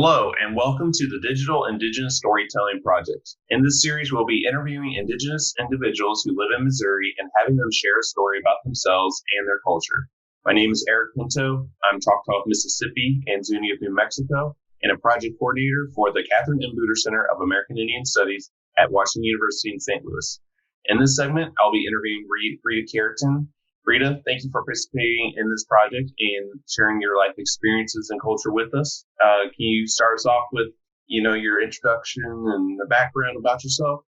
Hello, and welcome to the Digital Indigenous Storytelling Project. In this series, we'll be interviewing Indigenous individuals who live in Missouri and having them share a story about themselves and their culture. My name is Eric Pinto. I'm Choctaw of Mississippi and Zuni of New Mexico, and a project coordinator for the Catherine M. Booter Center of American Indian Studies at Washington University in St. Louis. In this segment, I'll be interviewing Rita Carrington. Rita, thank you for participating in this project and sharing your life experiences and culture with us. Can you start us off with, your introduction and the background about yourself?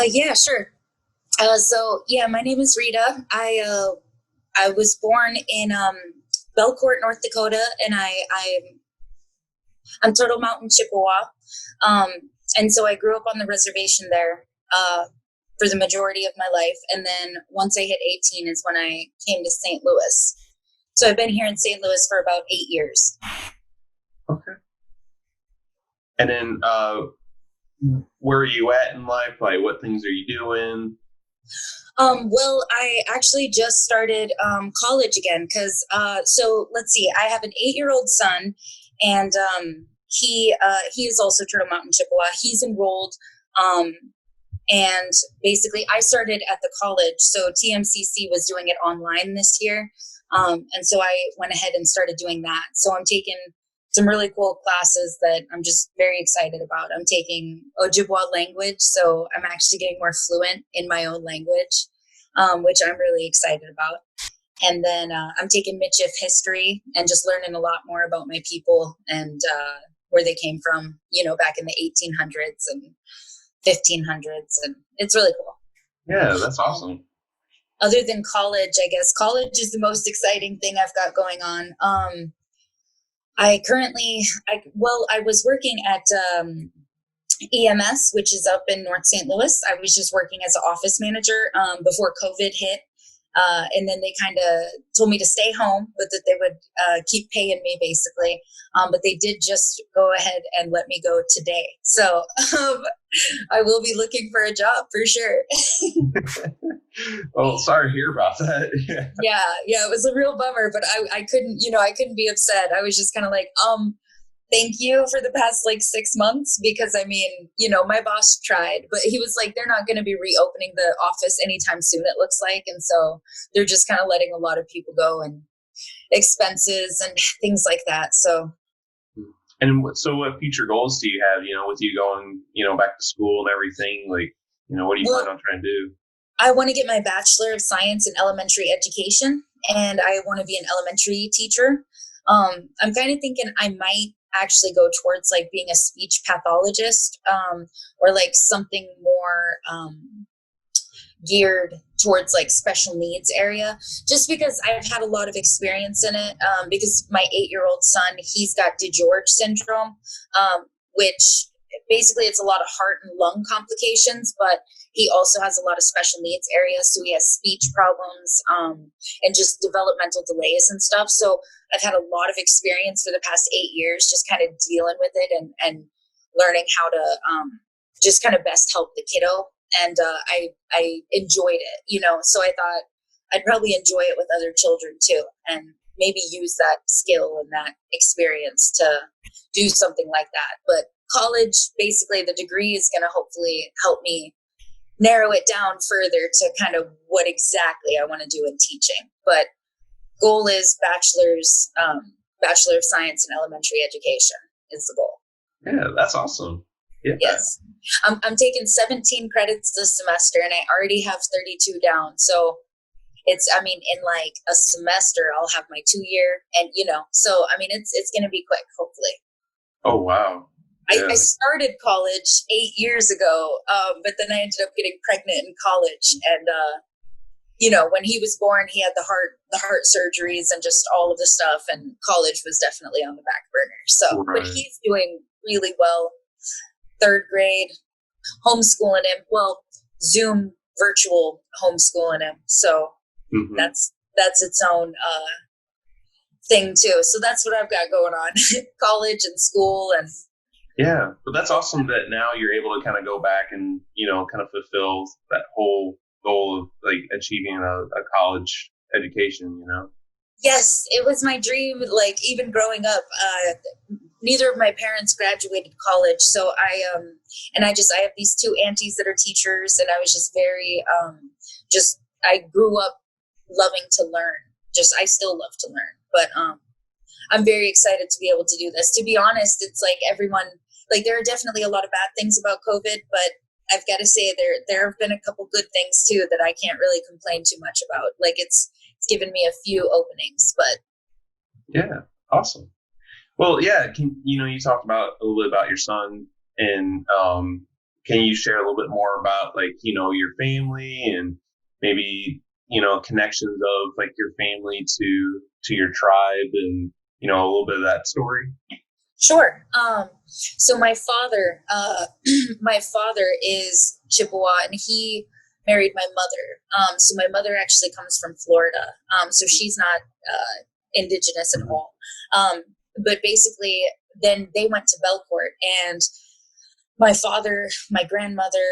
Yeah, sure. My name is Rita. I was born in Belcourt, North Dakota, and I'm Turtle Mountain Chippewa. And so I grew up on the reservation there for the majority of my life. And then once I hit 18 is when I came to St. Louis. So I've been here in St. Louis for about 8 years. Okay. And then where are you at in life? Like, what things are you doing? Well, I actually just started college again because so let's see, I have an 8-year-old son, and he is also Turtle Mountain Chippewa. He's enrolled, and basically I started at the college. So TMCC was doing it online this year, and so I went ahead and started doing that. So I'm taking some really cool classes that I'm just very excited about. I'm taking Ojibwa language, so I'm actually getting more fluent in my own language, which I'm really excited about. And then I'm taking Michif history and just learning a lot more about my people and where they came from, back in the 1800s and 1500s. And it's really cool. Yeah, that's awesome. Other than college, I guess college is the most exciting thing I've got going on. I was working at EMS, which is up in North St. Louis. I was just working as an office manager before COVID hit. And then they kind of told me to stay home, but that they would keep paying me basically. But they did just go ahead and let me go today. So I will be looking for a job for sure. Well, sorry to hear about that. Yeah, it was a real bummer, but I couldn't be upset. I was just kind of like, thank you for the past 6 months, because my boss tried, but he was like, they're not going to be reopening the office anytime soon, it looks like. And so they're just kind of letting a lot of people go, and expenses and things like that. So. And what future goals do you have, with you going, back to school and everything? What do you plan on trying to do? I want to get my Bachelor of Science in Elementary Education, and I want to be an elementary teacher. I'm kind of thinking I might actually go towards being a speech pathologist, or something more geared towards special needs area, just because I've had a lot of experience in it, because my 8-year-old son, he's got DiGeorge syndrome, which basically it's a lot of heart and lung complications, but he also has a lot of special needs areas. So he has speech problems, and just developmental delays and stuff. So I've had a lot of experience for the past 8 years, just kind of dealing with it and learning how to just kind of best help the kiddo. And I enjoyed it, so I thought I'd probably enjoy it with other children too, and maybe use that skill and that experience to do something like that. But college, basically the degree is going to hopefully help me narrow it down further to kind of what exactly I want to do in teaching. But goal is Bachelor of Science in Elementary Education is the goal. Yeah, that's awesome. Yeah. Yes. I'm taking 17 credits this semester, and I already have 32 down. So it's, in a semester, I'll have my 2-year, and so it's going to be quick, hopefully. Oh, wow. Yeah. I started college 8 years ago, but then I ended up getting pregnant in college, and when he was born, he had the heart surgeries and just all of the stuff, and college was definitely on the back burner. So, right. But he's doing really well. 3rd grade, homeschooling him. Well, Zoom virtual homeschooling him. So that's its own thing too. So that's what I've got going on: college and school. And yeah, but that's awesome that now you're able to kind of go back and kind of fulfill that whole goal of achieving a college education. Yes, it was my dream. Even growing up, neither of my parents graduated college. So I have these two aunties that are teachers, and I was just very, I grew up loving to learn. I still love to learn, but, I'm very excited to be able to do this. To be honest, it's like everyone, like there are definitely a lot of bad things about COVID, but I've got to say there have been a couple good things too that I can't really complain too much about. Like it's given me a few openings, but yeah, awesome. Well, yeah, you talked about a little bit about your son, and can you share a little bit more about like, your family and maybe, connections of like your family to your tribe and, a little bit of that story? Sure. So my father, my father is Chippewa, and he married my mother. So my mother actually comes from Florida. So she's not indigenous at all. But basically, then they went to Belcourt, and my father, my grandmother.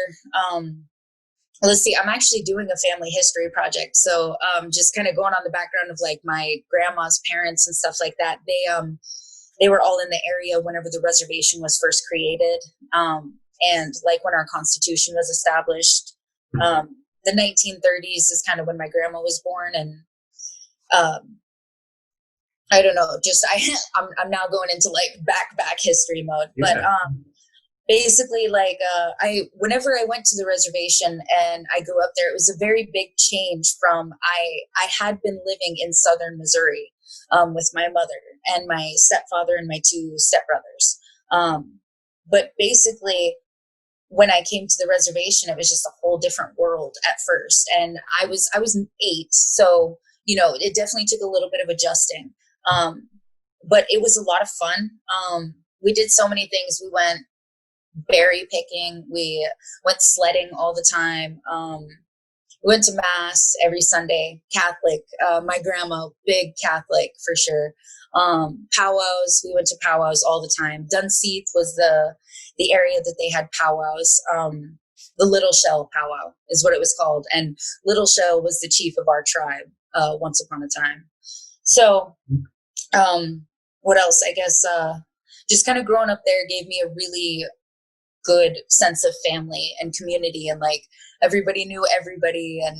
Let's see. I'm actually doing a family history project, so just kind of going on the background of like my grandma's parents and stuff like that. They were all in the area whenever the reservation was first created, and like when our Constitution was established. The 1930s is kind of when my grandma was born, and I don't know. I'm now going into like back history mode, Yeah. but basically, like whenever I went to the reservation and I grew up there, it was a very big change from I had been living in southern Missouri with my mother and my stepfather and my two stepbrothers. But basically, when I came to the reservation, it was just a whole different world at first, and I was 8, so it definitely took a little bit of adjusting. But it was a lot of fun. We did so many things. We went berry picking. We went sledding all the time. We went to mass every Sunday, Catholic. My grandma, big Catholic for sure. Powwows. We went to powwows all the time. Dunseith was the area that they had powwows. The Little Shell powwow is what it was called. And Little Shell was the chief of our tribe once upon a time. So what else? I guess just kind of growing up there gave me a really good sense of family and community, and like everybody knew everybody, and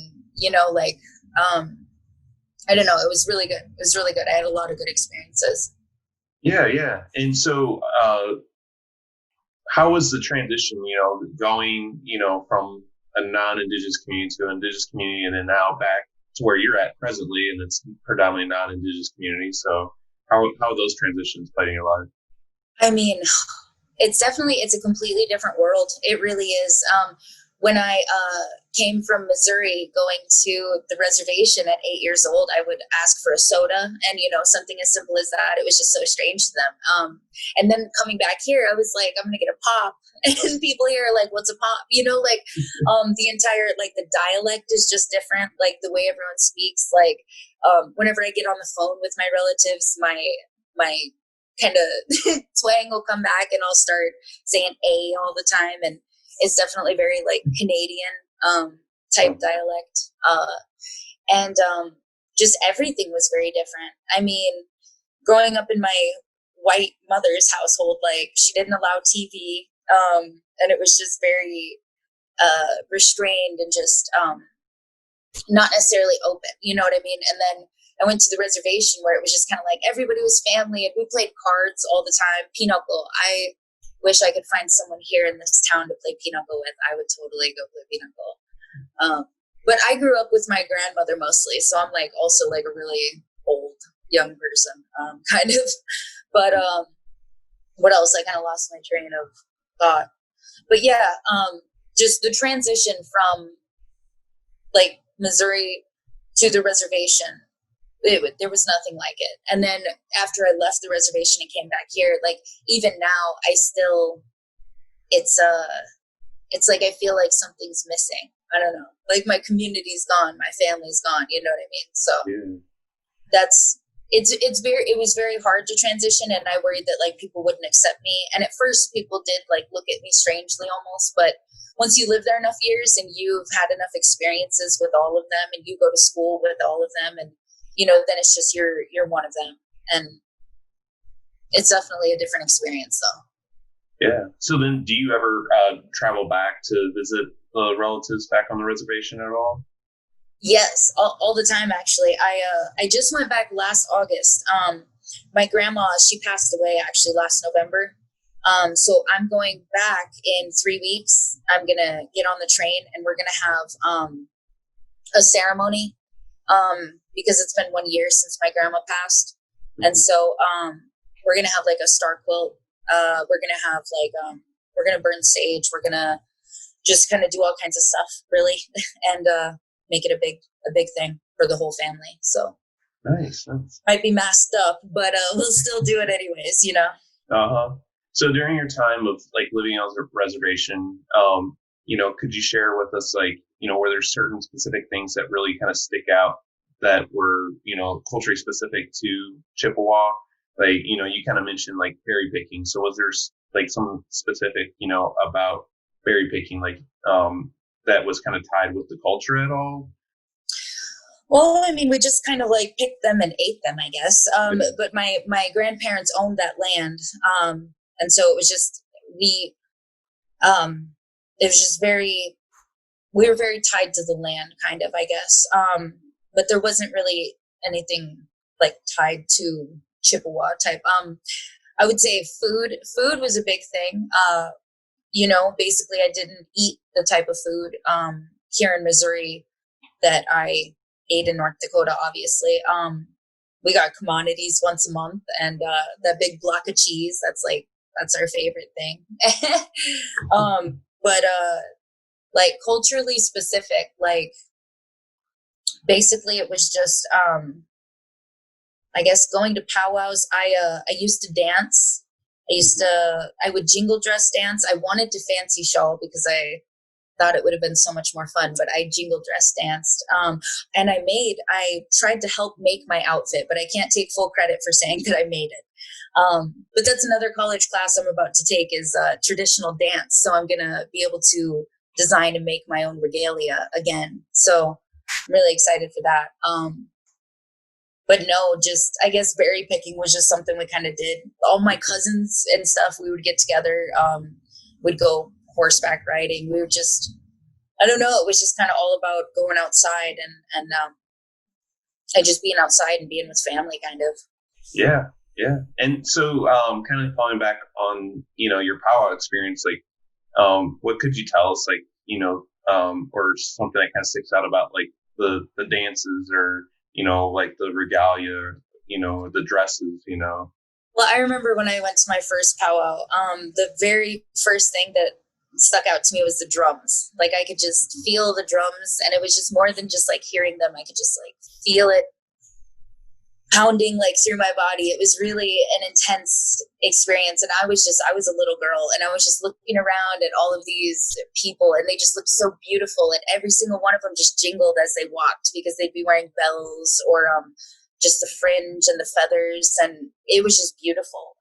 like I don't know, it was really good. It was really good. I had a lot of good experiences. Yeah. And so how was the transition, going, from a non-Indigenous community to an Indigenous community, and then now back to where you're at presently, and it's predominantly non-Indigenous community. So how those transitions played in your life? I mean, it's a completely different world. It really is. When I came from Missouri going to the reservation at 8 years old, I would ask for a soda, and something as simple as that. It was just so strange to them. And then coming back here, I was like, I'm gonna get a pop, and people here are like, "What's a pop?" The entire the dialect is just different. Like the way everyone speaks. Like whenever I get on the phone with my relatives, my kind of twang will come back, and I'll start saying "a" all the time, and it's definitely very like Canadian type dialect. And just everything was very different. I mean, growing up in my white mother's household, like she didn't allow TV, and it was just very restrained and just not necessarily open. You know what I mean? And then I went to the reservation where it was just kind of like everybody was family, and we played cards all the time. Pinochle. I wish I could find someone here in this town to play Pinochle with. I would totally go play Pinochle. But I grew up with my grandmother mostly, so I'm like also like a really old young person, kind of. But what else? I kind of lost my train of thought. But yeah, just the transition from like Missouri to the reservation. There was nothing like it. And then after I left the reservation and came back here, like even now, it's like I feel like something's missing. I don't know. Like my community's gone, my family's gone. You know what I mean? So it was very hard to transition, and I worried that like people wouldn't accept me. And at first, people did like look at me strangely almost, but once you live there enough years and you've had enough experiences with all of them, and you go to school with all of them, and then it's just you're one of them, and it's definitely a different experience though. Yeah. So then, do you ever travel back to visit relatives back on the reservation at all? Yes, all the time actually. I just went back last August. My grandma, she passed away actually last November. So I'm going back in 3 weeks. I'm gonna get on the train and we're gonna have a ceremony because it's been 1 year since my grandma passed, and so we're gonna have like a star quilt. We're gonna have like we're gonna burn sage. We're gonna just kind of do all kinds of stuff, really, and make it a big thing for the whole family. So Nice, nice. might be masked up, but we'll still do it anyways, you know. Uh-huh. So during your time of like living on the reservation, could you share with us like, were there certain specific things that really kind of stick out that were, culturally specific to Chippewa? Like, you kind of mentioned like berry picking. So was there like some specific, about berry picking, like that was kind of tied with the culture at all? Well, I mean, we just kind of like picked them and ate them, I guess. But my grandparents owned that land, and so it was just we. It was just very. We were very tied to the land, kind of, I guess. But there wasn't really anything like tied to Chippewa type. I would say food. Food was a big thing. Basically, I didn't eat the type of food here in Missouri that I ate in North Dakota, obviously. We got commodities once a month, and that big block of cheese, that's our favorite thing. But like culturally specific, like basically it was just I guess going to powwows. I used to dance. I would jingle dress dance. I wanted to fancy shawl because I thought it would have been so much more fun, but I jingle dress danced. And I tried to help make my outfit, but I can't take full credit for saying that I made it. But that's another college class I'm about to take is traditional dance. So I'm going to be able to design and make my own regalia again. So I'm really excited for that. But no, just, I guess berry picking was just something we kind of did. All my cousins and stuff, we would get together, we'd go horseback riding. We were just, I don't know, it was just kind of all about going outside and just being outside and being with family, kind of. Yeah, yeah. And so, kind of falling back on, your powwow experience, like, what could you tell us, like, or something that kind of sticks out about like the dances or, like the regalia, the dresses. Well, I remember when I went to my first powwow, the very first thing that stuck out to me was the drums. Like I could just feel the drums, and it was just more than just like hearing them. I could just like feel it pounding like through my body. It was really an intense experience. And I was a little girl, and I was just looking around at all of these people, and they just looked so beautiful. And every single one of them just jingled as they walked because they'd be wearing bells or just the fringe and the feathers. And it was just beautiful.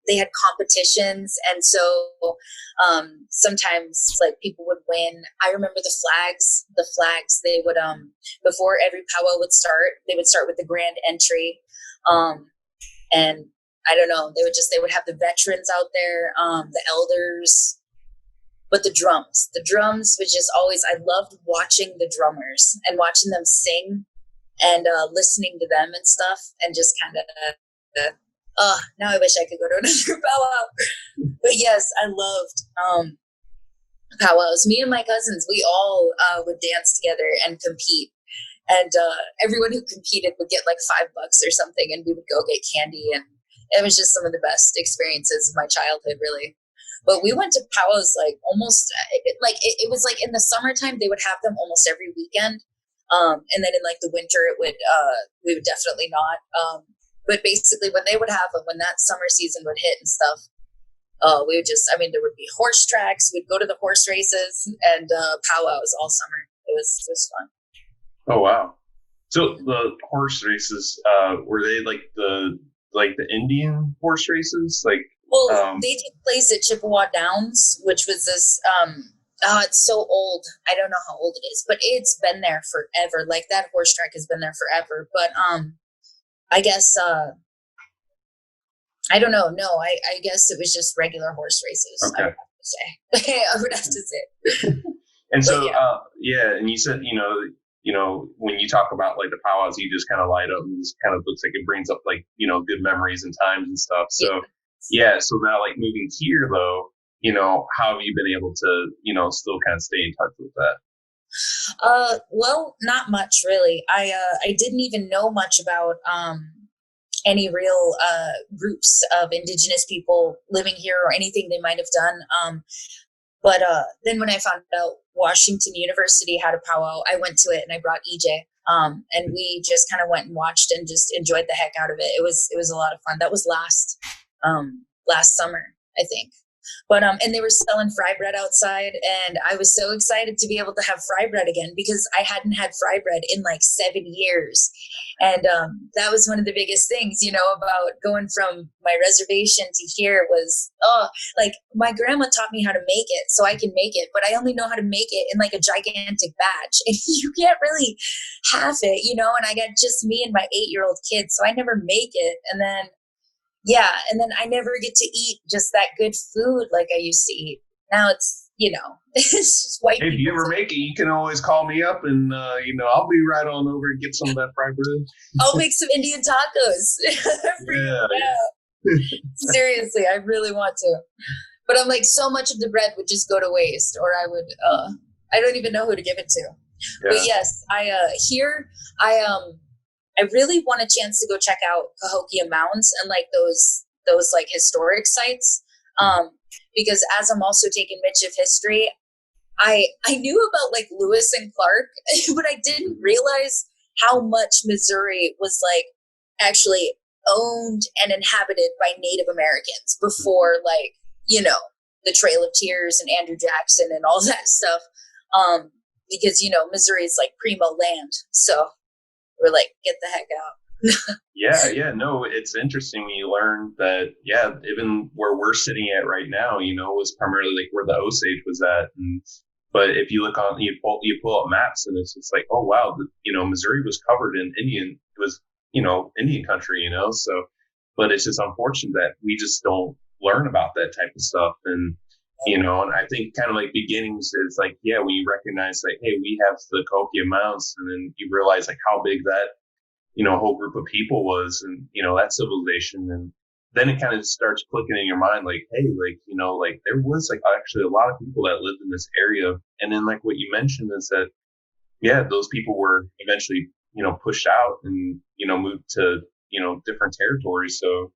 They had competitions. And so sometimes like people would win. I remember the flags, they would, before every powwow would start, they would start with the grand entry. And I don't know, they would have the veterans out there, the elders, but the drums was just always, I loved watching the drummers and watching them sing and listening to them and stuff, and just kind of, now I wish I could go to another powwow. But yes, I loved powwows. Me and my cousins, we all would dance together and compete. And everyone who competed would get like $5 or something, and we would go get candy. And it was just some of the best experiences of my childhood, really. But we went to powwows like almost it was like in the summertime, they would have them almost every weekend. And then in like the winter, we would definitely not. But basically when they would have them, when that summer season would hit and stuff, we would just, I mean, there would be horse tracks. We'd go to the horse races and powwows all summer. It was fun. Oh, wow. So the horse races, were they like the Indian horse races? Like, well, they took place at Chippewa Downs, which was this, it's so old. I don't know how old it is, but it's been there forever. Like that horse track has been there forever. But I guess I don't know. No, I guess it was just regular horse races. I Okay. would have to say. I would have to say. And But so, yeah, yeah, and you said, when you talk about like the powwows, you just kind of light up and just kind of looks like it brings up like, good memories and times and stuff. yeah. So, yeah. So now like moving here though, how have you been able to, still kind of stay in touch with that? Well, not much really. I didn't even know much about any real groups of indigenous people living here or anything they might have done. But then when I found out Washington University had a powwow, I went to it and I brought EJ. And we just kind of went and watched and just enjoyed the heck out of it. It was a lot of fun. That was last summer, I think. But and they were selling fry bread outside, and I was so excited to be able to have fry bread again because I hadn't had fry bread in like 7 years. And that was one of the biggest things, about going from my reservation to here was, like my grandma taught me how to make it so I can make it, but I only know how to make it in like a gigantic batch. And you can't really half it, and I got just me and my 8-year-old kid. So I never make it. And then, yeah. And then I never get to eat just that good food like I used to eat. Now it's, it's just white Hey, if you people. ever make it, you can always call me up and, I'll be right on over and get some of that fried bread. I'll make some Indian tacos for you. Yeah. Seriously, I really want to. But I'm like, so much of the bread would just go to waste, or I don't even know who to give it to. Yeah. But yes, I really want a chance to go check out Cahokia Mounds and like those like historic sites. Because as I'm also taking Mitch of history, I knew about like Lewis and Clark, but I didn't realize how much Missouri was like actually owned and inhabited by Native Americans before like, the Trail of Tears and Andrew Jackson and all that stuff. Because, Missouri is like primo land. So we're like, get the heck out. Yeah. No, it's interesting when you learn that, yeah, even where we're sitting at right now, was primarily like where the Osage was at. But if you look on, you pull up maps and it's just like, oh, wow, Missouri was covered in Indian, it was, Indian country, so, but it's just unfortunate that we just don't learn about that type of stuff. And, and I think kind of like beginnings is like, yeah, when you recognize like, hey, we have the Cahokia Mounds, and then you realize like how big that, whole group of people was, and, that civilization. And then it kind of starts clicking in your mind, like, hey, like, like there was like actually a lot of people that lived in this area. And then like what you mentioned is that, yeah, those people were eventually, pushed out and, moved to, different territories. So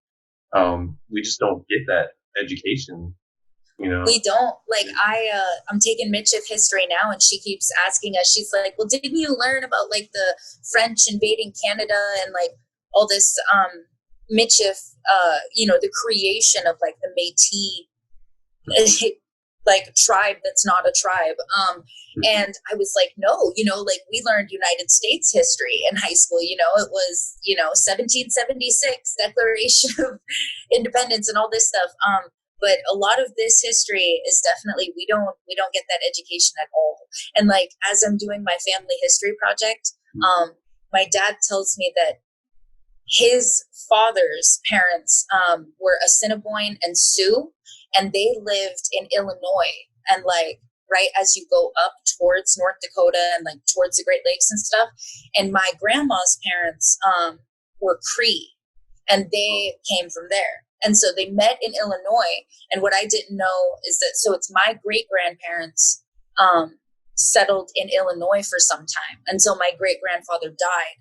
we just don't get that education. We don't like I'm taking Mitch of history now, and she keeps asking us, she's like, well, didn't you learn about like the French invading Canada and like all this Mitch of the creation of like the Métis like tribe that's not a tribe. And I was like, no, like we learned United States history in high school, it was 1776 Declaration of Independence and all this stuff. But a lot of this history is definitely we don't get that education at all. And like as I'm doing my family history project, my dad tells me that his father's parents were Assiniboine and Sioux, and they lived in Illinois. And like right as you go up towards North Dakota and like towards the Great Lakes and stuff. And my grandma's parents were Cree, and they came from there. And so they met in Illinois. And what I didn't know is that, so it's my great grandparents settled in Illinois for some time until my great grandfather died.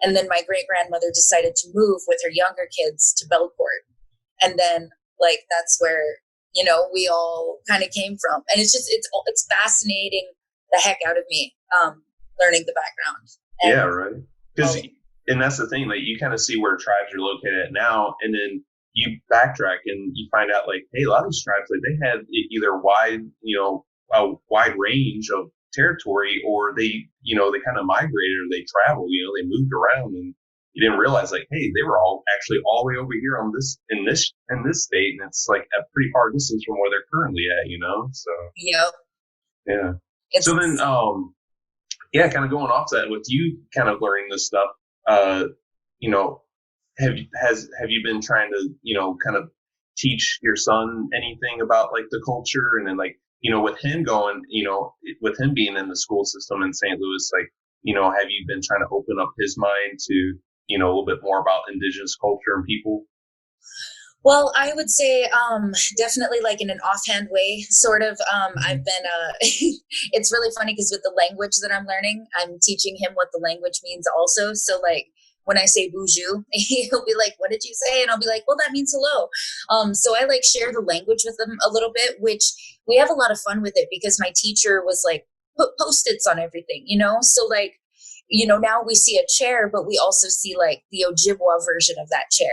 And then my great grandmother decided to move with her younger kids to Belcourt. And then like, that's where, we all kind of came from. And it's just, it's fascinating the heck out of me, learning the background. And, yeah. Right. Because, and that's the thing, like you kind of see where tribes are located at now. And then you backtrack and you find out like, hey, a lot of these tribes, like they had either a wide range of territory, or they kind of migrated, or they traveled, they moved around, and you didn't realize like, hey, they were all actually all the way over here on this in this state, and it's like a pretty far distance from where they're currently at, so yeah. So then kind of going off that, with you kind of learning this stuff, have you been trying to, kind of teach your son anything about like the culture, and then like, with him going, with him being in the school system in St. Louis, like, have you been trying to open up his mind to, a little bit more about indigenous culture and people? Well, I would say definitely like in an offhand way, sort of. I've been, it's really funny because with the language that I'm learning, I'm teaching him what the language means also. So like when I say bonjour, he'll be like, what did you say? And I'll be like, well, that means hello. So I like share the language with them a little bit, which we have a lot of fun with it because my teacher was like, put Post-its on everything, So like, now we see a chair, but we also see like the Ojibwa version of that chair,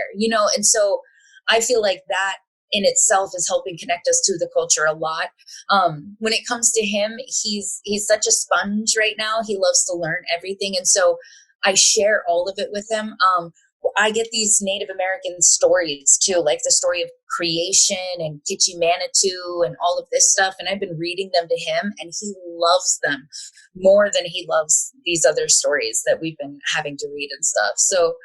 And so I feel like that in itself is helping connect us to the culture a lot. When it comes to him, he's such a sponge right now. He loves to learn everything. And so I share all of it with him. I get these Native American stories too, like the story of creation and Kitchi Manitou and all of this stuff. And I've been reading them to him and he loves them more than he loves these other stories that we've been having to read and stuff. So,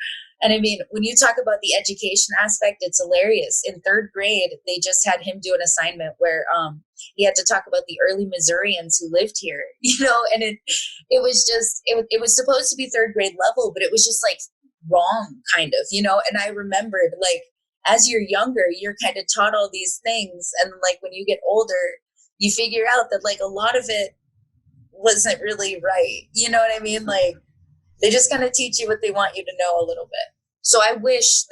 and I mean, when you talk about the education aspect, it's hilarious. In third grade, they just had him do an assignment where he had to talk about the early Missourians who lived here, and it was just, it was supposed to be third grade level, but it was just like wrong kind of, and I remembered like, as you're younger, you're kind of taught all these things. And like, when you get older, you figure out that like a lot of it wasn't really right. You know what I mean? Like, they just kind of teach you what they want you to know a little bit. So I wish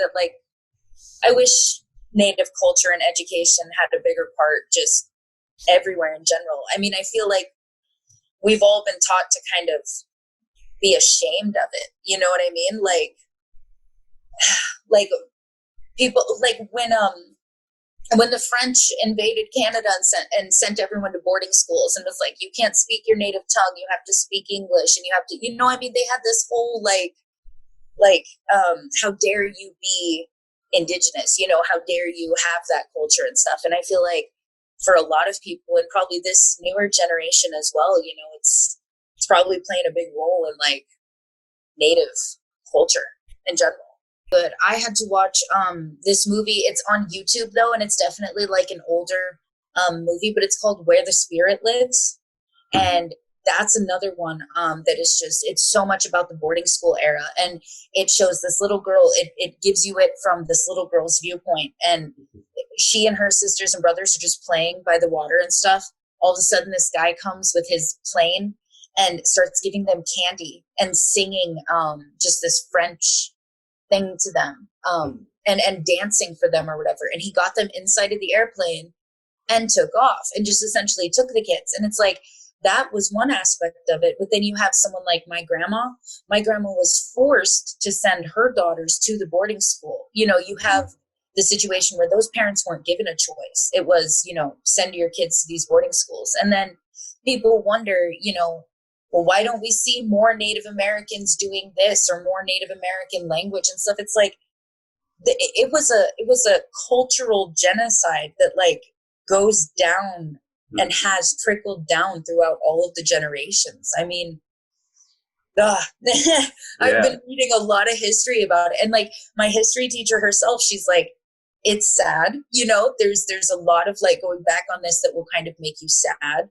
Native culture and education had a bigger part just everywhere in general. I mean, I feel like we've all been taught to kind of be ashamed of it. You know what I mean? Like people, like when the French invaded Canada and sent everyone to boarding schools and was like, you can't speak your native tongue, you have to speak English, and you have to, I mean, they had this whole how dare you be indigenous, how dare you have that culture and stuff. And I feel like for a lot of people, and probably this newer generation as well, it's probably playing a big role in like native culture in general. But I had to watch this movie. It's on YouTube though, and it's definitely like an older movie, but it's called Where the Spirit Lives. And that's another one that is just, it's so much about the boarding school era. And it shows this little girl, it gives you it from this little girl's viewpoint. And she and her sisters and brothers are just playing by the water and stuff. All of a sudden, this guy comes with his plane and starts giving them candy and singing just this French thing to them and dancing for them or whatever. And he got them inside of the airplane and took off and just essentially took the kids. And it's like, that was one aspect of it. But then you have someone like my grandma. My grandma was forced to send her daughters to the boarding school. You have the situation where those parents weren't given a choice. It was, send your kids to these boarding schools. And then people wonder, well, why don't we see more Native Americans doing this or more Native American language and stuff? It's like, it was a cultural genocide that like goes down and has trickled down throughout all of the generations. I mean, I've been reading a lot of history about it. And like my history teacher herself, she's like, it's sad, there's a lot of like going back on this that will kind of make you sad.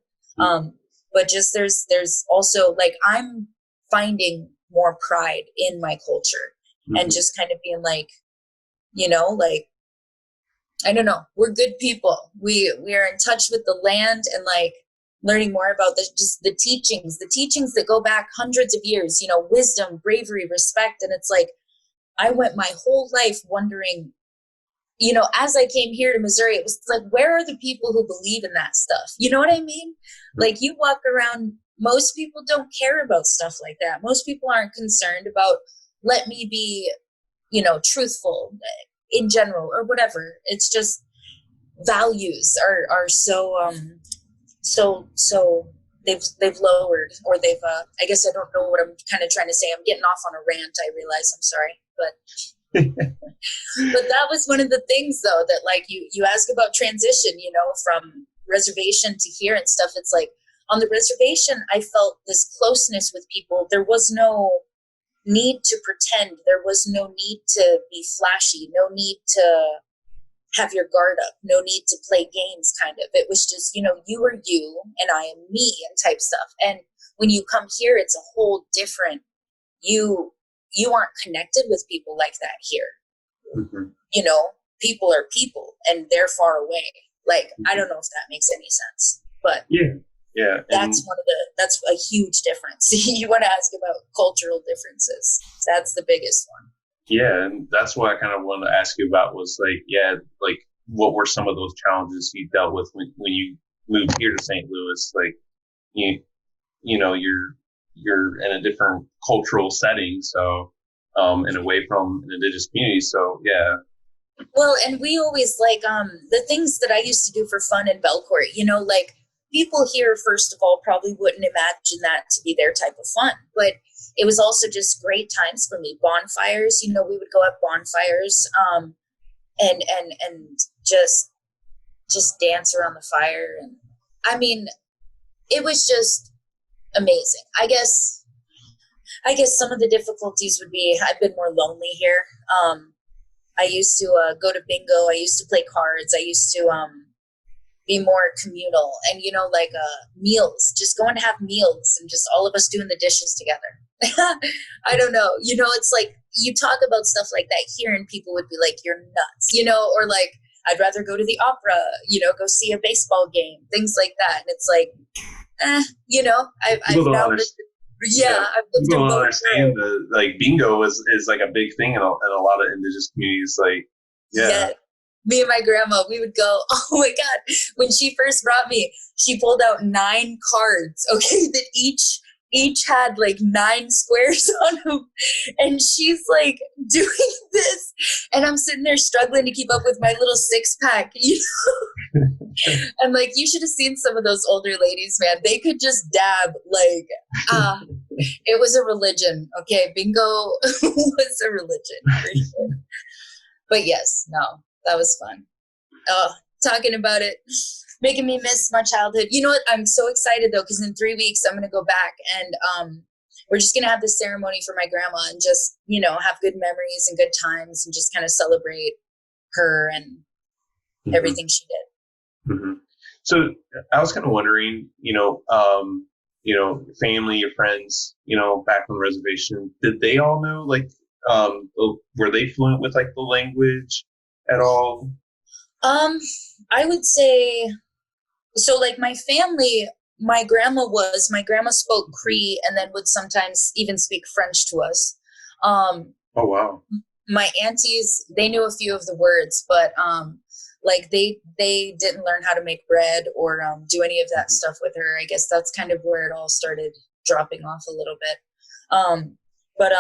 But just there's also like, I'm finding more pride in my culture and just kind of being like, like, I don't know, we're good people. We are in touch with the land and like learning more about just the teachings that go back hundreds of years, wisdom, bravery, respect. And it's like, I went my whole life wondering, as I came here to Missouri, it was like, where are the people who believe in that stuff? You know what I mean? Like you walk around, most people don't care about stuff like that. Most people aren't concerned about, let me be, truthful in general or whatever. It's just values are so they've lowered, or they've I guess I don't know what I'm kind of trying to say. I'm getting off on a rant, I realize. I'm sorry, but that was one of the things though, that like you ask about transition, from reservation to here and stuff. It's like on the reservation, I felt this closeness with people. There was no need to pretend. There was no need to be flashy, no need to have your guard up, no need to play games kind of. It was just, you are you and I am me and type stuff. And when you come here, it's a whole different, you aren't connected with people like that here. Mm-hmm. People are people and they're far away. Like, I don't know if that makes any sense, but yeah, that's a huge difference. You want to ask about cultural differences. That's the biggest one. Yeah, and that's what I kind of wanted to ask you about was like what were some of those challenges you dealt with when you moved here to St. Louis? Like you're in a different cultural setting, so and away from an indigenous community. So yeah. Well, and we always the things that I used to do for fun in Belcourt, like people here, first of all, probably wouldn't imagine that to be their type of fun, but it was also just great times for me. Bonfires, we would go at bonfires, and just dance around the fire. And I mean, it was just amazing. I guess some of the difficulties would be I've been more lonely here. I used to go to bingo. I used to play cards. I used to be more communal and, meals, just going to have meals and just all of us doing the dishes together. I don't know. It's like you talk about stuff like that here and people would be like, you're nuts, or like, I'd rather go to the opera, go see a baseball game, things like that. And it's like, I've now lived. Yeah, I've lived in both. Understand that bingo is like a big thing in a lot of indigenous communities. Yeah. Me and my grandma, we would go, oh my God, when she first brought me, she pulled out 9 cards, okay, that each had 9 squares on them. And she's doing this. And I'm sitting there struggling to keep up with my little 6-pack, I'm like, you should have seen some of those older ladies, man. They could just dab it was a religion. Okay. Bingo was a religion for sure. But yes, no, that was fun. Talking about it, making me miss my childhood. You know what? I'm so excited though, because in 3 weeks I'm going to go back and we're just going to have this ceremony for my grandma and just, have good memories and good times and just kind of celebrate her and everything she did. Mm-hmm. So I was kind of wondering, family, your friends, back on the reservation, did they all know, were they fluent with the language at all? I would say, so my family, my grandma spoke Cree and then would sometimes even speak French to us. Oh, wow. My aunties, they knew a few of the words, but, they didn't learn how to make bread or do any of that stuff with her. I guess that's kind of where it all started dropping off a little bit. But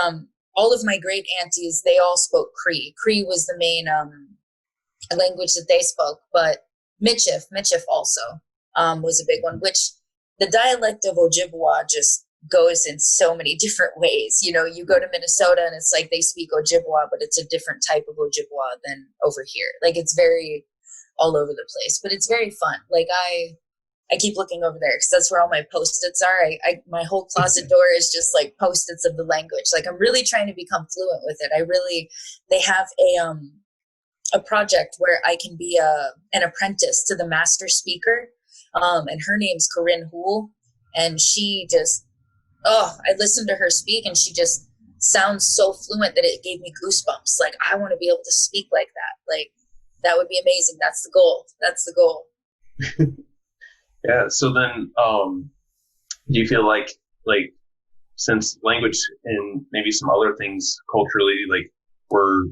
all of my great aunties, they all spoke Cree. Cree was the main language that they spoke, but Michif also was a big one, which the dialect of Ojibwa just goes in so many different ways. You go to Minnesota and it's they speak Ojibwa, but it's a different type of Ojibwa than over here. It's very all over the place, but it's very fun. I keep looking over there because that's where all my Post-its are. My whole closet door is just Post-its of the language. I'm really trying to become fluent with it. They have a project where I can be an apprentice to the master speaker. And her name's Corinne Houle. And she just, I listened to her speak and she just sounds so fluent that it gave me goosebumps. I want to be able to speak like that. That would be amazing. That's the goal. Yeah. So then, do you feel like since language and maybe some other things culturally, were,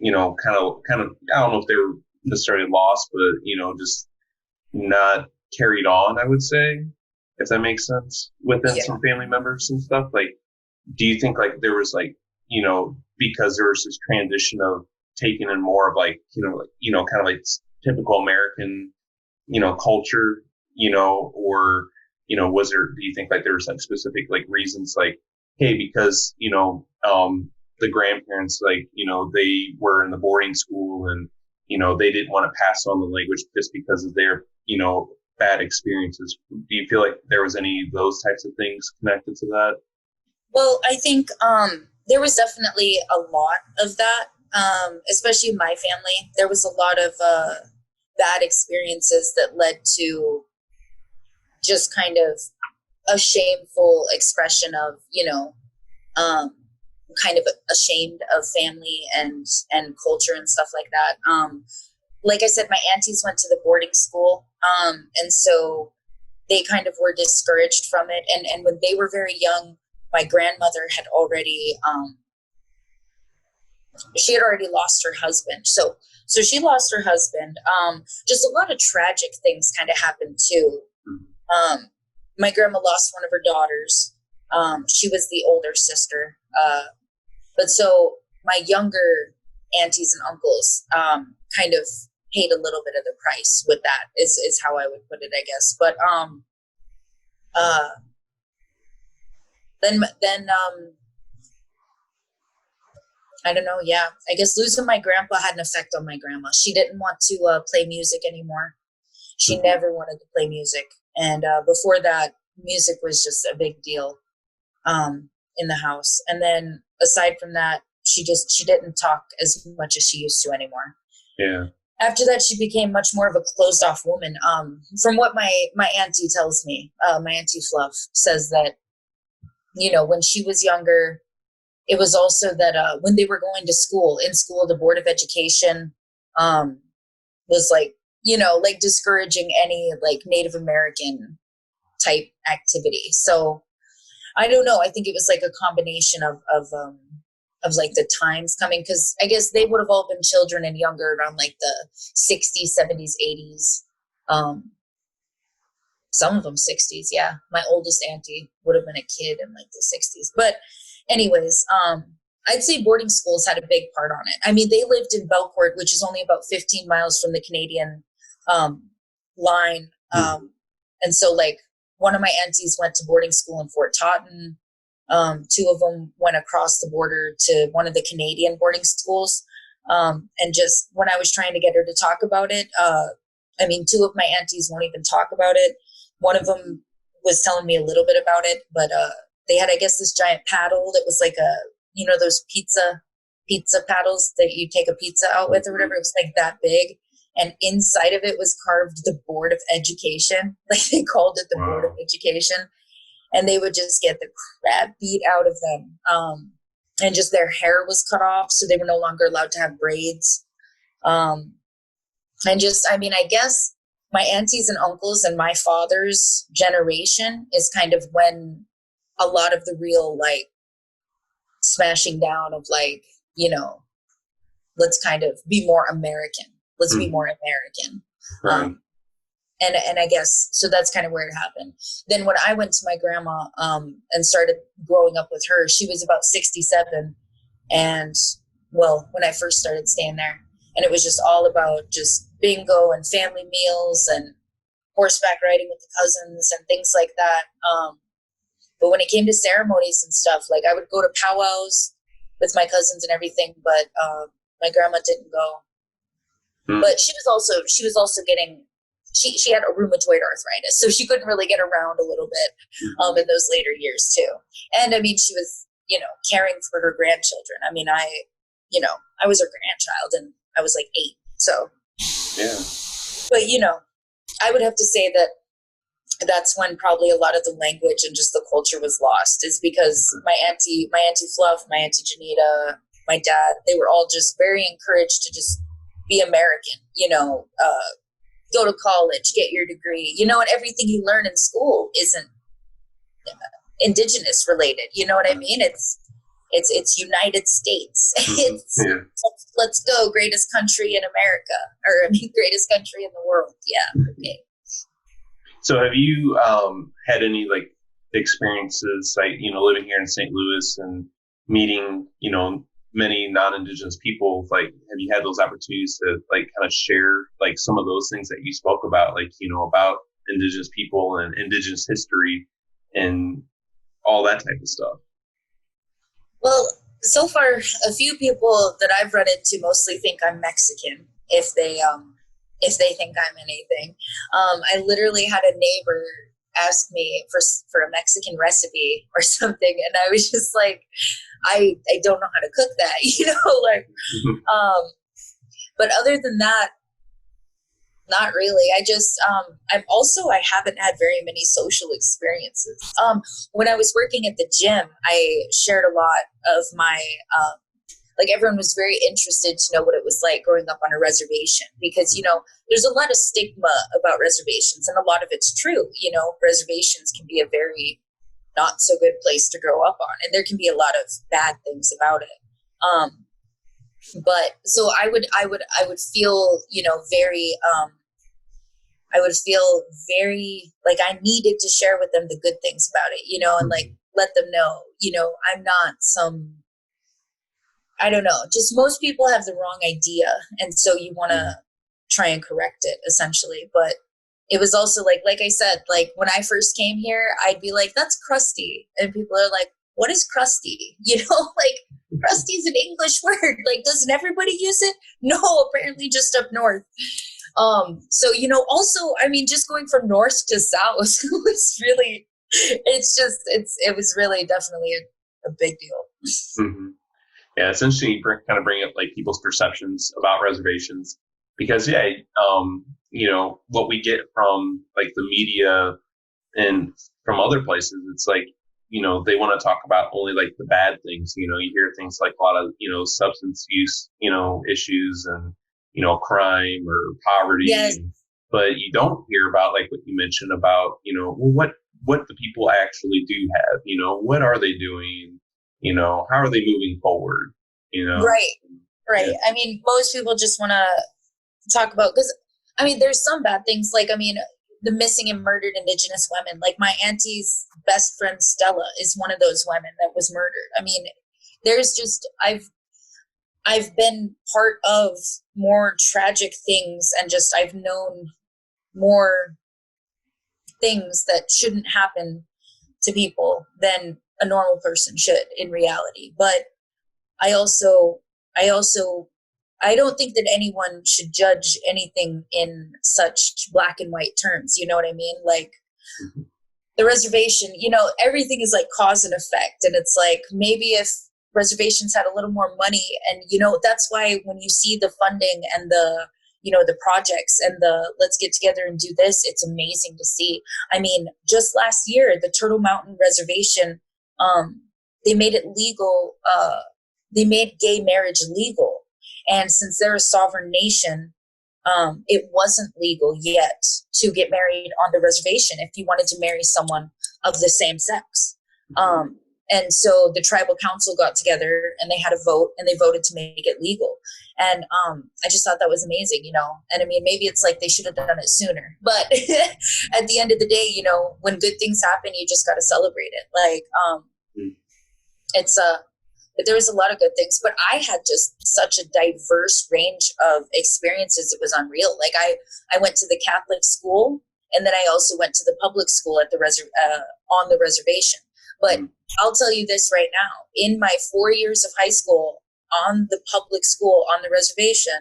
kind of, I don't know if they were necessarily lost, but, just not carried on, I would say, if that makes sense, within some family members and stuff? Do you think there was because there was this transition of taking in more of kind of typical American, culture, or, was there, do you think there was specific reasons hey, because, the grandparents, they were in the boarding school and, they didn't want to pass on the language just because of their, bad experiences. Do you feel there was any of those types of things connected to that? Well, I think there was definitely a lot of that, especially in my family. There was a lot of bad experiences that led to just kind of a shameful expression of, kind of ashamed of family and culture and stuff like that. Like I said, my aunties went to the boarding school, and so they kind of were discouraged from it. And when they were very young, my grandmother had already she had already lost her husband. So she lost her husband. Just a lot of tragic things kind of happened too. My grandma lost one of her daughters. She was the older sister. But so my younger aunties and uncles kind of paid a little bit of the price with that is how I would put it, I guess. But then I don't know. Yeah, I guess losing my grandpa had an effect on my grandma. She didn't want to play music anymore. She never wanted to play music. And before that, music was just a big deal in the house. And then aside from that, she didn't talk as much as she used to anymore. Yeah. After that, she became much more of a closed off woman. From what my auntie tells me, my auntie Fluff says that, when she was younger, it was also that when they were going to school, the Board of Education was like discouraging any like Native American type activity. So I don't know. I think it was like a combination of like the times coming, because I guess they would have all been children and younger around like the 60s, 70s, 80s. Some of them 60s. Yeah. My oldest auntie would have been a kid in like the 60s. But anyways, I'd say boarding schools had a big part on it. I mean, they lived in Belcourt, which is only about 15 miles from the Canadian line. And so like one of my aunties went to boarding school in Fort Totten. Two of them went across the border to one of the Canadian boarding schools. And just when I was trying to get her to talk about it, I mean, two of my aunties won't even talk about it. One of them was telling me a little bit about it, but they had, I guess, this giant paddle that was like those pizza paddles that you take a pizza out with or whatever. It was like that big. And inside of it was carved the Board of Education. Like they called it the Board of Education. And they would just get the crap beat out of them. And just their hair was cut off, so they were no longer allowed to have braids. And just, I mean, I guess my aunties and uncles and my father's generation is kind of when a lot of the real like smashing down of like, let's kind of be more American. Let's be more American. Right. And I guess, so that's kind of where it happened. Then when I went to my grandma and started growing up with her, she was about 67. And well, when I first started staying there, and it was just all about just bingo and family meals and horseback riding with the cousins and things like that. But when it came to ceremonies and stuff, like I would go to powwows with my cousins and everything, but my grandma didn't go. But she was also getting, she had a rheumatoid arthritis, so she couldn't really get around a little bit in those later years too. And I mean, she was, caring for her grandchildren. I mean, I was her grandchild and I was like 8. So, yeah. But, I would have to say that that's when probably a lot of the language and just the culture was lost, is because my auntie Fluff, my auntie Janita, my dad, they were all just very encouraged to just be American, go to college, get your degree, and everything you learn in school isn't indigenous related. You know what I mean? It's United States. Let's go, greatest country in America, or I mean, greatest country in the world. Yeah. Okay. So have you had any like experiences like, living here in St. Louis and meeting, many non-Indigenous people? Like, have you had those opportunities to like kind of share like some of those things that you spoke about, like, about Indigenous people and Indigenous history and all that type of stuff? Well, so far, a few people that I've run into mostly think I'm Mexican if they think I'm anything. I literally had a neighbor ask me for a Mexican recipe or something, and I was just like, I don't know how to cook that, like. But other than that, not really. I haven't had very many social experiences. When I was working at the gym, I shared a lot of my, like everyone was very interested to know what it was like growing up on a reservation because, there's a lot of stigma about reservations and a lot of it's true. Reservations can be a very not so good place to grow up on, and there can be a lot of bad things about it. But so I would feel, very, I would feel very like I needed to share with them the good things about it, and like let them know, I'm not I don't know, just most people have the wrong idea. And so you want to try and correct it essentially. But it was also like I said, like when I first came here, I'd be like, that's crusty. And people are like, what is crusty? Like crusty is an English word. Like, doesn't everybody use it? No, apparently just up north. So, also, I mean, just going from north to south was really, it was really definitely a big deal. Mm-hmm. Yeah, it's interesting you kind of bring up like people's perceptions about reservations because, what we get from like the media and from other places, it's like, they want to talk about only like the bad things. You hear things like a lot of, substance use, issues and, crime or poverty. Yes. But you don't hear about like what you mentioned about, what the people actually do have, what are they doing? How are they moving forward? Right. Yeah. I mean, most people just want to talk about, because I mean, there's some bad things, like, I mean, the missing and murdered Indigenous women, like my auntie's best friend Stella is one of those women that was murdered. I mean, there's just, I've been part of more tragic things, and just I've known more things that shouldn't happen to people than a normal person should in reality. But I don't think that anyone should judge anything in such black and white terms. You know what I mean? Like the reservation, everything is like cause and effect. And it's like, maybe if reservations had a little more money, and, that's why when you see the funding and the, the projects and the let's get together and do this, it's amazing to see. I mean, just last year, the Turtle Mountain Reservation, they made it legal. They made gay marriage legal. And since they're a sovereign nation, it wasn't legal yet to get married on the reservation if you wanted to marry someone of the same sex. And so the tribal council got together and they had a vote and they voted to make it legal. And I just thought that was amazing, And I mean, maybe it's like they should have done it sooner. But at the end of the day, when good things happen, you just got to celebrate it. Like it's but there was a lot of good things, but I had just such a diverse range of experiences. It was unreal. Like I went to the Catholic school, and then I also went to the public school at the on the reservation. But I'll tell you this right now, in my 4 years of high school on the public school on the reservation,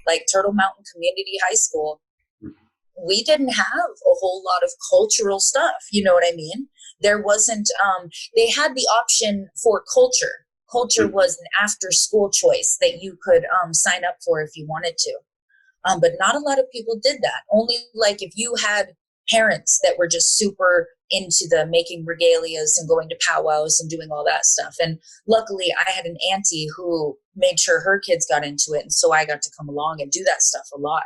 like Turtle Mountain Community High School, we didn't have a whole lot of cultural stuff. You know what I mean? There wasn't, they had the option for culture. Culture was an after school choice that you could sign up for if you wanted to. But not a lot of people did that. Only like if you had parents that were just super into the making regalias and going to powwows and doing all that stuff. And luckily I had an auntie who made sure her kids got into it. And so I got to come along and do that stuff a lot.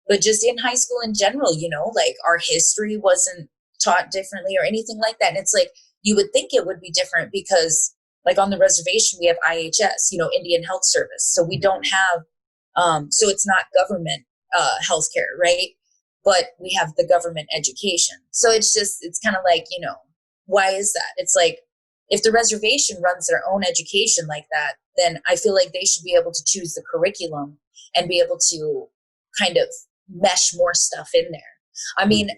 But just in high school in general, like our history wasn't taught differently or anything like that. And it's like, you would think it would be different because like on the reservation, we have IHS, Indian Health Service. So we don't have, so it's not government healthcare, right? But we have the government education. So it's kind of like, why is that? It's like, if the reservation runs their own education like that, then I feel like they should be able to choose the curriculum and be able to kind of mesh more stuff in there. I mean,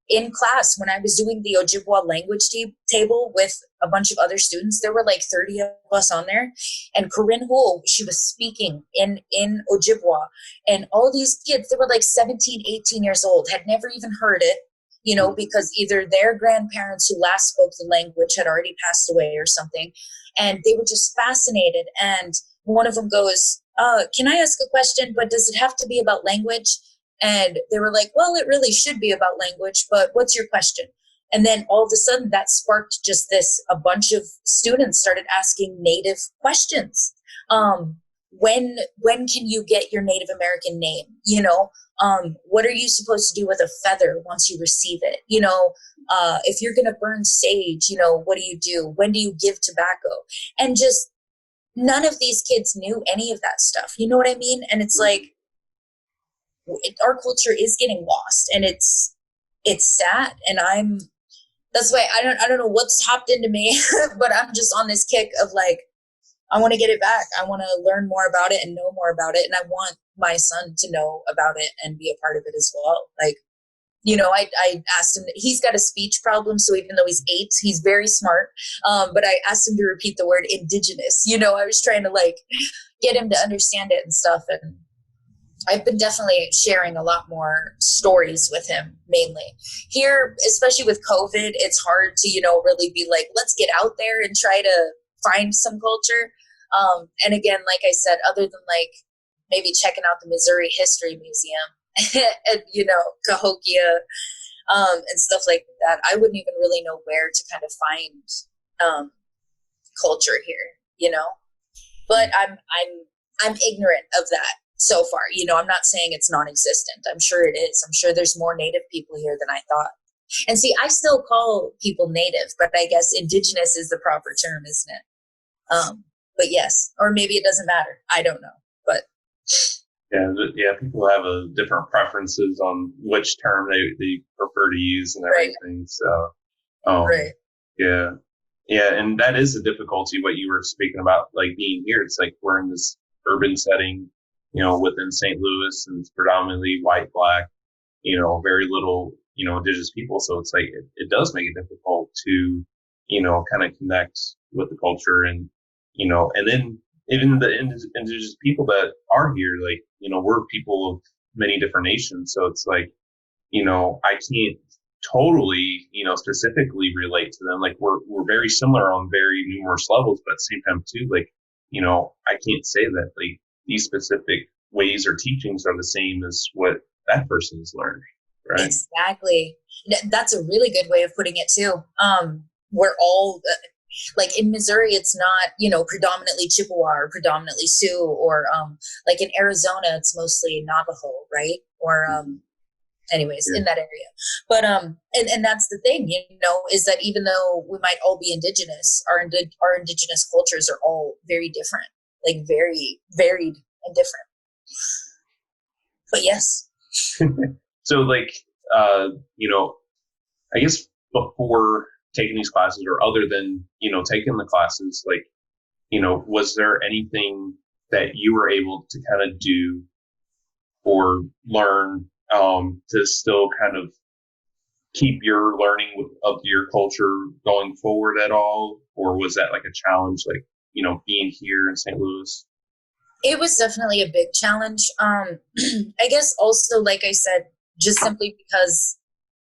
in class, when I was doing the Ojibwa language table with a bunch of other students, there were like 30 of us on there. And Corinne Hull, she was speaking in Ojibwa. And all these kids, they were like 17, 18 years old, had never even heard it. because either their grandparents who last spoke the language had already passed away or something. And they were just fascinated. And one of them goes, can I ask a question, but does it have to be about language? And they were like, well, it really should be about language, but what's your question? And then all of a sudden that sparked just a bunch of students started asking Native questions. When can you get your Native American name? What are you supposed to do with a feather once you receive it? If you're going to burn sage, what do you do? When do you give tobacco? And just none of these kids knew any of that stuff. You know what I mean? And it's like, our culture is getting lost, and it's sad. And that's why I don't know what's hopped into me, but I'm just on this kick of like, I want to get it back. I want to learn more about it and know more about it. And I want my son to know about it and be a part of it as well. Like, I asked him, he's got a speech problem. So even though he's 8, he's very smart. But I asked him to repeat the word indigenous. I was trying to like get him to understand it and stuff. And I've been definitely sharing a lot more stories with him, mainly here, especially with COVID. It's hard to, really be like, let's get out there and try to find some culture. And again, like I said, other than like maybe checking out the Missouri History Museum and, Cahokia, and stuff like that, I wouldn't even really know where to kind of find culture here, but I'm ignorant of that so far. I'm not saying it's non-existent. I'm sure it is. I'm sure there's more Native people here than I thought. And see, I still call people Native, but I guess indigenous is the proper term, isn't it? But yes, or maybe it doesn't matter. I don't know, but yeah, people have different preferences on which term they prefer to use and everything. Right. So, right. Yeah, and that is a difficulty. What you were speaking about, like being here, it's like we're in this urban setting, within St. Louis, and it's predominantly white, black, very little, indigenous people. So it's like, it does make it difficult to, kind of connect with the culture and then even the indigenous people that are here, like, we're people of many different nations. So it's like, I can't totally, specifically relate to them. Like we're very similar on very numerous levels, but at the same time too, like, I can't say that like these specific ways or teachings are the same as what that person has learned. Right. Exactly. That's a really good way of putting it too. We're all like in Missouri, it's not, predominantly Chippewa or predominantly Sioux, or like in Arizona, it's mostly Navajo, right? Or anyways, in that area. But and that's the thing, is that even though we might all be indigenous, our indigenous cultures are all very different, like very varied and different. But yes. So like, I guess before taking these classes, or other than, taking the classes, like, was there anything that you were able to kind of do or learn to still kind of keep your learning of your culture going forward at all? Or was that like a challenge, like, being here in St. Louis? It was definitely a big challenge. I guess also, like I said, just simply because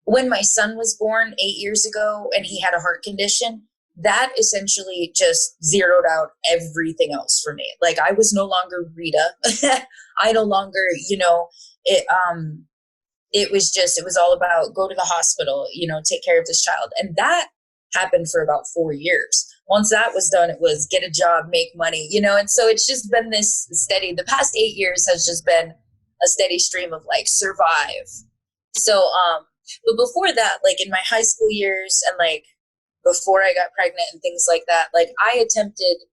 when my son was born 8 years ago and he had a heart condition, that essentially just zeroed out everything else for me. Like I was no longer Rita. I no longer, it was all about go to the hospital, take care of this child. And that happened for about 4 years. Once that was done, it was get a job, make money, and so it's just been this steady, the past 8 years has just been a steady stream of like survive. So, but before that, like in my high school years and like before I got pregnant and things like that, like I attempted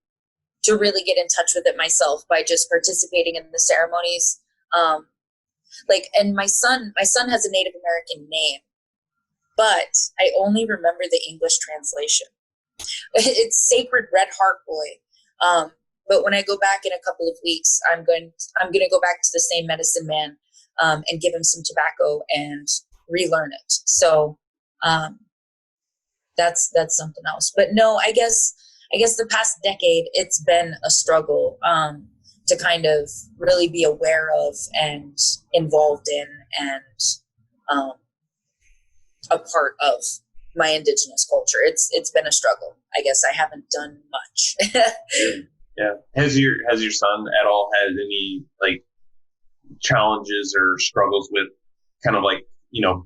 to really get in touch with it myself by just participating in the ceremonies. And my son has a Native American name, but I only remember the English translation. It's Sacred Red Heart Boy. But when I go back in a couple of weeks, I'm going to go back to the same medicine man, and give him some tobacco and relearn it. So, that's something else. But no, I guess the past decade, it's been a struggle, to kind of really be aware of and involved in, and, a part of my indigenous culture. It's been a struggle. I guess I haven't done much. Yeah. Has your son at all had any like challenges or struggles with kind of like,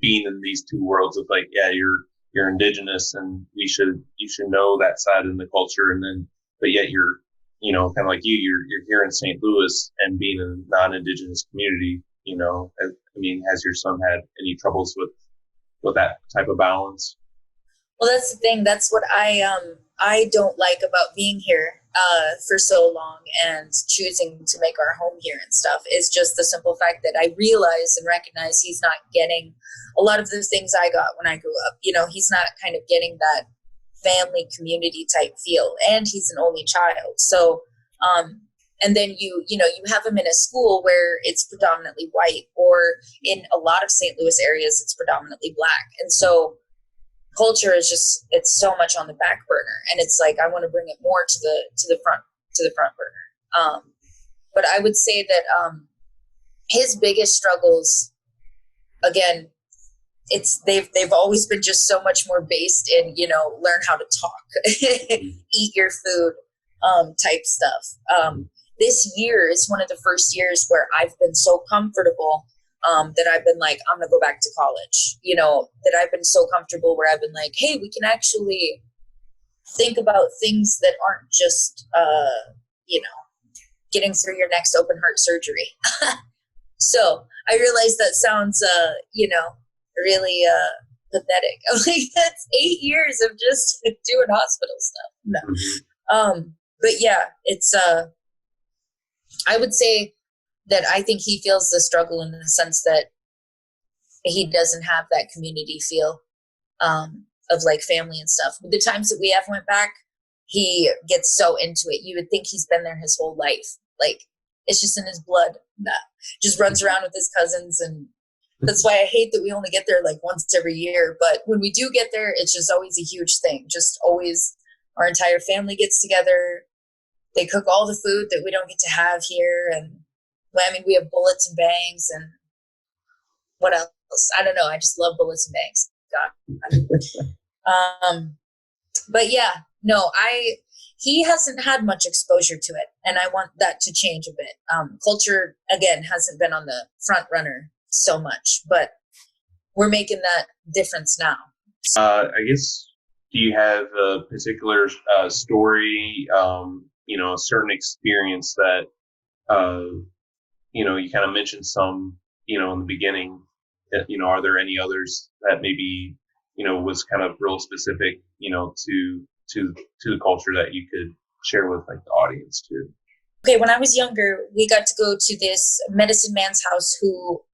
being in these two worlds of like, yeah, you're indigenous and you should know that side in the culture, and then but yet you're kind of like you're here in St. Louis and being in a non-indigenous community, has your son had any troubles with that type of balance? Well, that's the thing. That's what I don't like about being here for so long and choosing to make our home here and stuff, is just the simple fact that I realize and recognize he's not getting a lot of the things I got when I grew up. He's not kind of getting that family community type feel, and he's an only child. So, and then you have him in a school where it's predominantly white, or in a lot of St. Louis areas, it's predominantly black. And so culture is just, it's so much on the back burner, and it's like I want to bring it more to the front burner. But I would say that his biggest struggles, again, they've always been just so much more based in learn how to talk, eat your food, type stuff. This year is one of the first years where I've been so comfortable that I've been like, I'm going to go back to college, that I've been so comfortable where I've been like, hey, we can actually think about things that aren't just, getting through your next open heart surgery. So I realize that sounds, really pathetic. I'm like, that's 8 years of just doing hospital stuff. No. But yeah, it's, I would say that I think he feels the struggle in the sense that he doesn't have that community feel of like family and stuff. The times that we have went back, he gets so into it. You would think he's been there his whole life. Like, it's just in his blood. Nah. Just runs around with his cousins, and that's why I hate that we only get there like once every year. But when we do get there, it's just always a huge thing. Just always, our entire family gets together. They cook all the food that we don't get to have here, and we have bullets and bangs, and what else? I don't know. I just love bullets and bangs. God. But yeah, no, he hasn't had much exposure to it, and I want that to change a bit. Culture, again, hasn't been on the front runner so much, but we're making that difference now. I guess, do you have a particular story, a certain experience that, you kind of mentioned some, in the beginning, that, are there any others that maybe, was kind of real specific, to the culture that you could share with like the audience too? Okay. When I was younger, we got to go to this medicine man's house who,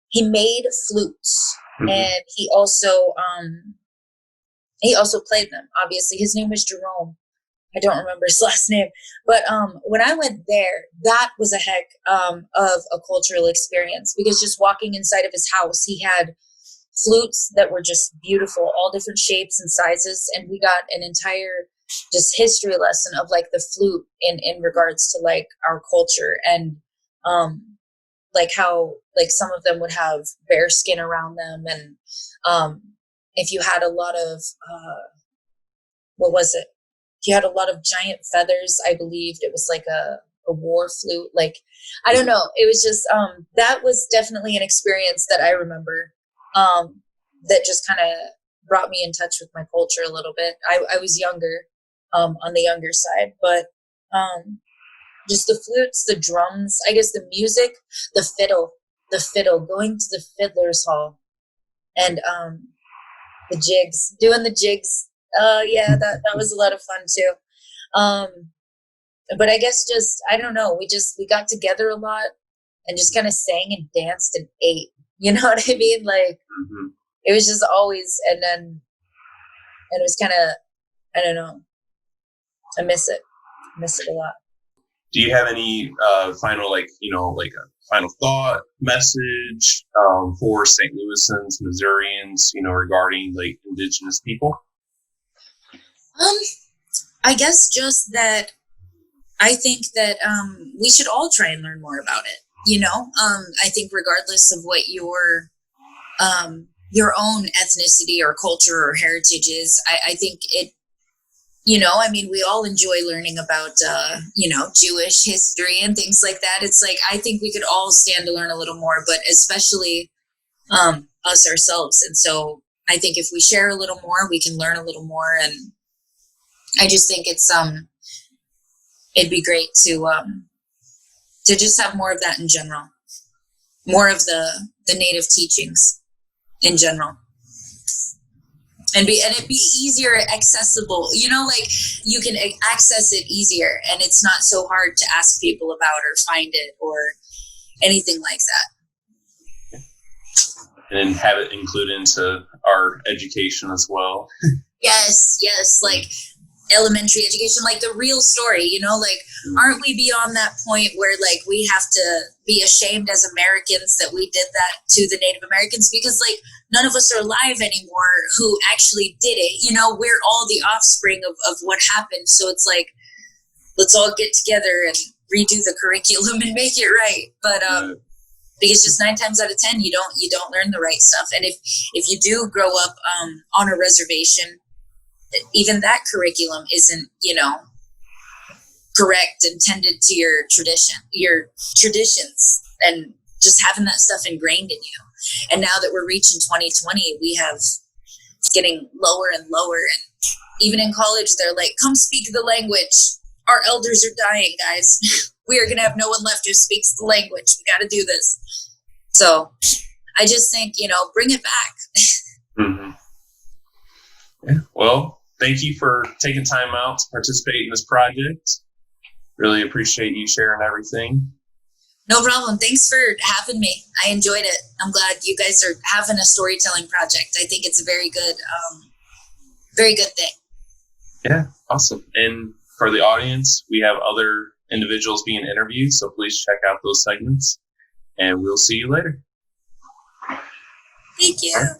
he made flutes, and he also played them. Obviously, his name was Jerome. I don't remember his last name, but when I went there, that was a heck of a cultural experience, because just walking inside of his house, he had flutes that were just beautiful, all different shapes and sizes, and we got an entire just history lesson of like the flute in regards to like our culture, and like how like some of them would have bear skin around them, and if you had a lot of what was it? He had a lot of giant feathers. I believed it was like a war flute. Like, I don't know. It was just, that was definitely an experience that I remember, that just kind of brought me in touch with my culture a little bit. I was younger, on the younger side, but, just the flutes, the drums, I guess the music, the fiddle, going to the fiddler's hall, and, the jigs, doing the jigs. Yeah, that was a lot of fun too. But I guess just, I don't know, we got together a lot and just kind of sang and danced and ate, you know what I mean? Like, it was just always, and it was kind of, I don't know, I miss it a lot. Do you have any final, like, like a final thought, message for St. Louisans, Missourians, regarding like Indigenous people? I guess just that I think that we should all try and learn more about it. I think regardless of what your your own ethnicity or culture or heritage is. I think it, I mean, we all enjoy learning about, Jewish history and things like that. It's like, I think we could all stand to learn a little more, but especially us ourselves. And so I think if we share a little more, we can learn a little more. And I just think it'd be great to just have more of that in general, more of the native teachings in general. And it'd be easier, accessible, like you can access it easier, and it's not so hard to ask people about or find it or anything like that. And have it included into our education as well. Yes, like elementary education, like the real story, aren't we beyond that point where like we have to be ashamed as Americans that we did that to the Native Americans, because like none of us are alive anymore who actually did it. We're all the offspring of what happened. So it's like, let's all get together and redo the curriculum and make it right. But because just 9 times out of 10, you don't learn the right stuff. And if you do grow up on a reservation, even that curriculum isn't, correct and tended to your traditions, and just having that stuff ingrained in you. And now that we're reaching 2020, it's getting lower and lower. And even in college, they're like, come speak the language. Our elders are dying, guys. We are going to have no one left who speaks the language. We got to do this. So I just think, bring it back. Mm-hmm. Yeah. Well, thank you for taking time out to participate in this project. Really appreciate you sharing everything. No problem. Thanks for having me. I enjoyed it. I'm glad you guys are having a storytelling project. I think it's a very good thing. Yeah, awesome. And for the audience, we have other individuals being interviewed, so please check out those segments, and we'll see you later. Thank you.